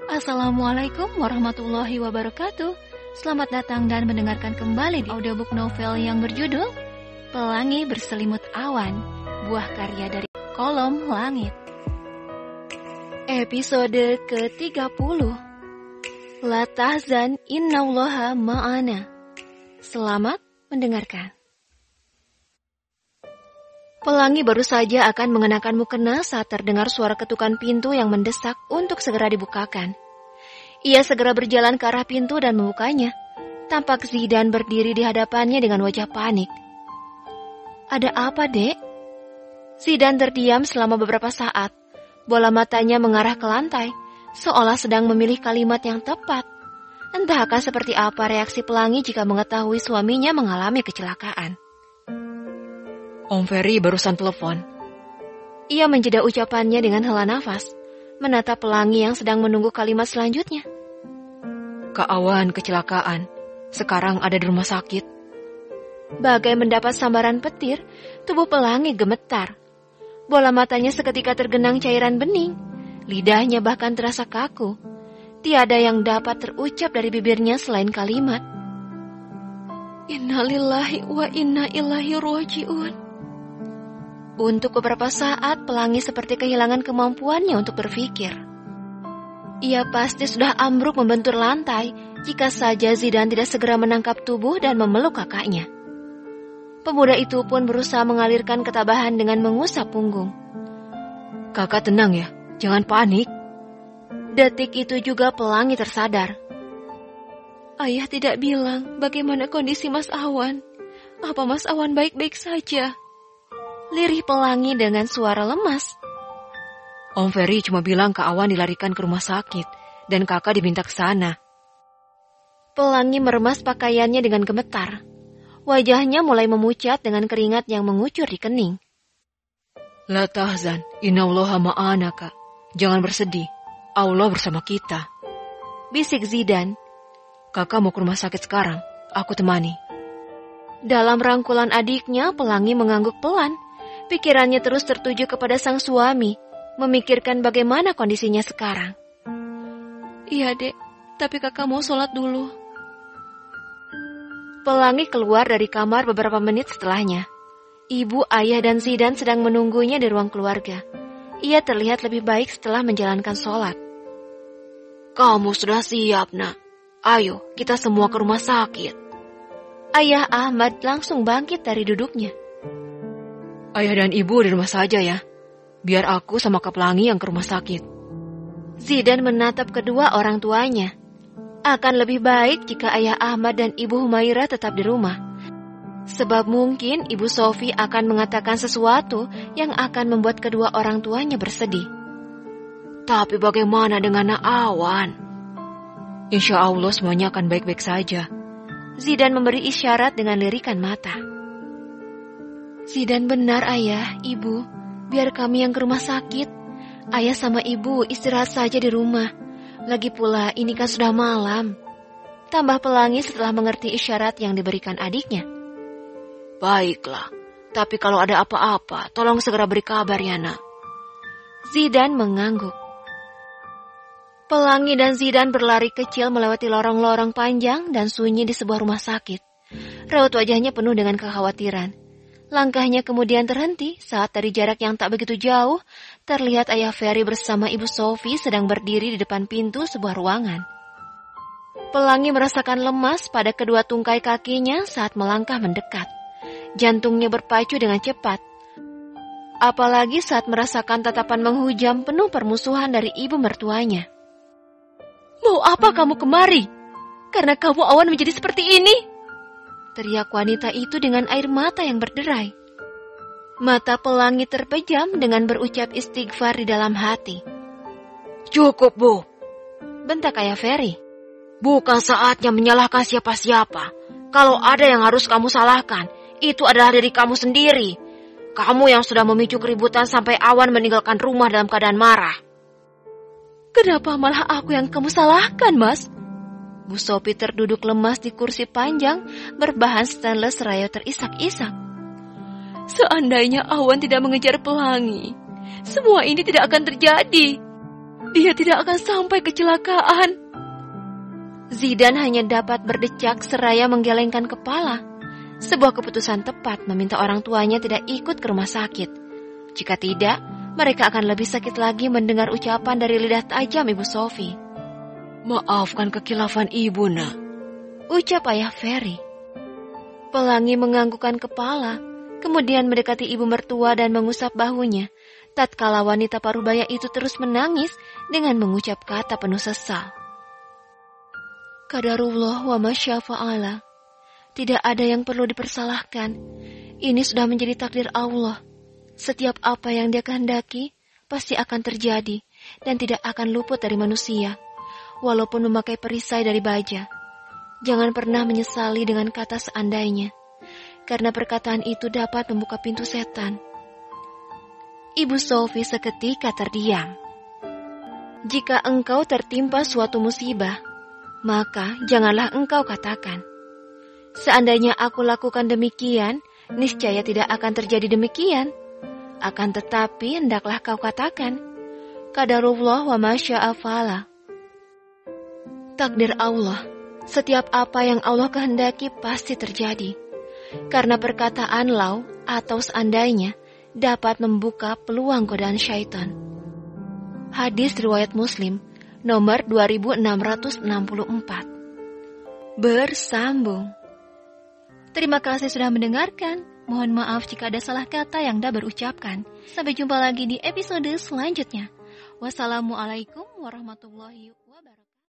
Assalamualaikum warahmatullahi wabarakatuh. Selamat datang dan mendengarkan kembali di audiobook novel yang berjudul Pelangi Berselimut Awan, buah karya dari Kolom Langit. Episode ke-30. La tahzan innallaha ma'ana. Selamat mendengarkan. Pelangi baru saja akan mengenakan mukena saat terdengar suara ketukan pintu yang mendesak untuk segera dibukakan. Ia segera berjalan ke arah pintu dan membukanya. Tampak Zidan berdiri di hadapannya dengan wajah panik. "Ada apa, Dek?" Zidan terdiam selama beberapa saat. Bola matanya mengarah ke lantai, seolah sedang memilih kalimat yang tepat. Entahkah seperti apa reaksi Pelangi jika mengetahui suaminya mengalami kecelakaan. Om Ferry barusan telepon. Ia menjeda ucapannya dengan hela nafas, menatap Pelangi yang sedang menunggu kalimat selanjutnya. Kak Awan kecelakaan, sekarang ada di rumah sakit. Bagai mendapat sambaran petir, tubuh Pelangi gemetar. Bola matanya seketika tergenang cairan bening, lidahnya bahkan terasa kaku. Tiada yang dapat terucap dari bibirnya selain kalimat, "Innalillahi wa inna ilaihi raji'un." Untuk beberapa saat, Pelangi seperti kehilangan kemampuannya untuk berpikir. Ia pasti sudah ambruk membentur lantai jika saja Zidan tidak segera menangkap tubuh dan memeluk kakaknya. Pemuda itu pun berusaha mengalirkan ketabahan dengan mengusap punggung. Kakak tenang ya, jangan panik. Detik itu juga Pelangi tersadar. Ayah tidak bilang bagaimana kondisi Mas Awan. Apa Mas Awan baik-baik saja? Lirih Pelangi dengan suara lemas. Om Ferry cuma bilang Kak Awan dilarikan ke rumah sakit dan kakak diminta ke sana. Pelangi meremas pakaiannya dengan gemetar. Wajahnya mulai memucat dengan keringat yang mengucur di kening. La tahzan, innallaha ma'ana Kak. Jangan bersedih, Allah bersama kita. Bisik Zidan. Kakak mau ke rumah sakit sekarang, aku temani. Dalam rangkulan adiknya, Pelangi mengangguk pelan. Pikirannya terus tertuju kepada sang suami, memikirkan bagaimana kondisinya sekarang. "Iya, Dek, tapi kakak mau sholat dulu." Pelangi keluar dari kamar beberapa menit setelahnya. Ibu, ayah, dan Zidan sedang menunggunya di ruang keluarga. Ia terlihat lebih baik setelah menjalankan sholat. "Kamu sudah siap, Nak? Ayo, kita semua ke rumah sakit." Ayah Ahmad langsung bangkit dari duduknya. Ayah dan ibu di rumah saja ya. Biar aku sama Kak Pelangi yang ke rumah sakit. Zidan menatap kedua orang tuanya. Akan lebih baik jika ayah Ahmad dan ibu Humaira tetap di rumah. Sebab mungkin ibu Sofi akan mengatakan sesuatu yang akan membuat kedua orang tuanya bersedih. Tapi bagaimana dengan Nak Awan? Insya Allah semuanya akan baik-baik saja. Zidan memberi isyarat dengan lirikan mata. Zidan benar ayah, ibu. Biar kami yang ke rumah sakit. Ayah sama ibu istirahat saja di rumah. Lagi pula ini kan sudah malam. Tambah Pelangi setelah mengerti isyarat yang diberikan adiknya. Baiklah, tapi kalau ada apa-apa, tolong segera beri kabar ya Nak. Zidan mengangguk. Pelangi dan Zidan berlari kecil melewati lorong-lorong panjang dan sunyi di sebuah rumah sakit. Raut wajahnya penuh dengan kekhawatiran. Langkahnya kemudian terhenti saat dari jarak yang tak begitu jauh, terlihat ayah Ferry bersama ibu Sofi sedang berdiri di depan pintu sebuah ruangan. Pelangi merasakan lemas pada kedua tungkai kakinya saat melangkah mendekat. Jantungnya berpacu dengan cepat. Apalagi saat merasakan tatapan menghujam penuh permusuhan dari ibu mertuanya. "Mau apa kamu kemari? Karena kamu Awan menjadi seperti ini?" teriak wanita itu dengan air mata yang berderai. Mata Pelangi terpejam dengan berucap istighfar di dalam hati. "Cukup, Bu," bentak ayah Ferry. "Bukan saatnya menyalahkan siapa-siapa. Kalau ada yang harus kamu salahkan, itu adalah diri kamu sendiri. Kamu yang sudah memicu keributan sampai Awan meninggalkan rumah dalam keadaan marah." "Kenapa malah aku yang kamu salahkan, Mas?" Bu Sophie terduduk lemas di kursi panjang berbahan stainless seraya terisak-isak. "Seandainya Awan tidak mengejar Pelangi, semua ini tidak akan terjadi. Dia tidak akan sampai kecelakaan. Zidan hanya dapat berdecak seraya menggelengkan kepala. Sebuah keputusan tepat meminta orang tuanya tidak ikut ke rumah sakit. Jika tidak, mereka akan lebih sakit lagi mendengar ucapan dari lidah tajam Ibu Sophie. Maafkan kekhilafan ibu, Nak, ucap ayah Ferry. Pelangi menganggukkan kepala, kemudian mendekati ibu mertua dan mengusap bahunya. Tatkala wanita parubaya itu terus menangis dengan mengucap kata penuh sesal. Qadarullah wa masyafa'ala. Tidak ada yang perlu dipersalahkan. Ini sudah menjadi takdir Allah. Setiap apa yang Dia kehendaki pasti akan terjadi dan tidak akan luput dari manusia, walaupun memakai perisai dari baja. Jangan pernah menyesali dengan kata seandainya, karena perkataan itu dapat membuka pintu setan. Ibu Sophie seketika terdiam. Jika engkau tertimpa suatu musibah, maka janganlah engkau katakan, seandainya aku lakukan demikian, niscaya tidak akan terjadi demikian. Akan tetapi hendaklah kau katakan, qadarullah wa masya'a fa'ala. Takdir Allah, setiap apa yang Allah kehendaki pasti terjadi. Karena perkataan lau atau seandainya dapat membuka peluang godaan syaitan. Hadis riwayat Muslim nomor 2664. Bersambung. Terima kasih sudah mendengarkan. Mohon maaf jika ada salah kata yang dah berucapkan. Sampai jumpa lagi di episode selanjutnya. Wassalamualaikum warahmatullahi wabarakatuh.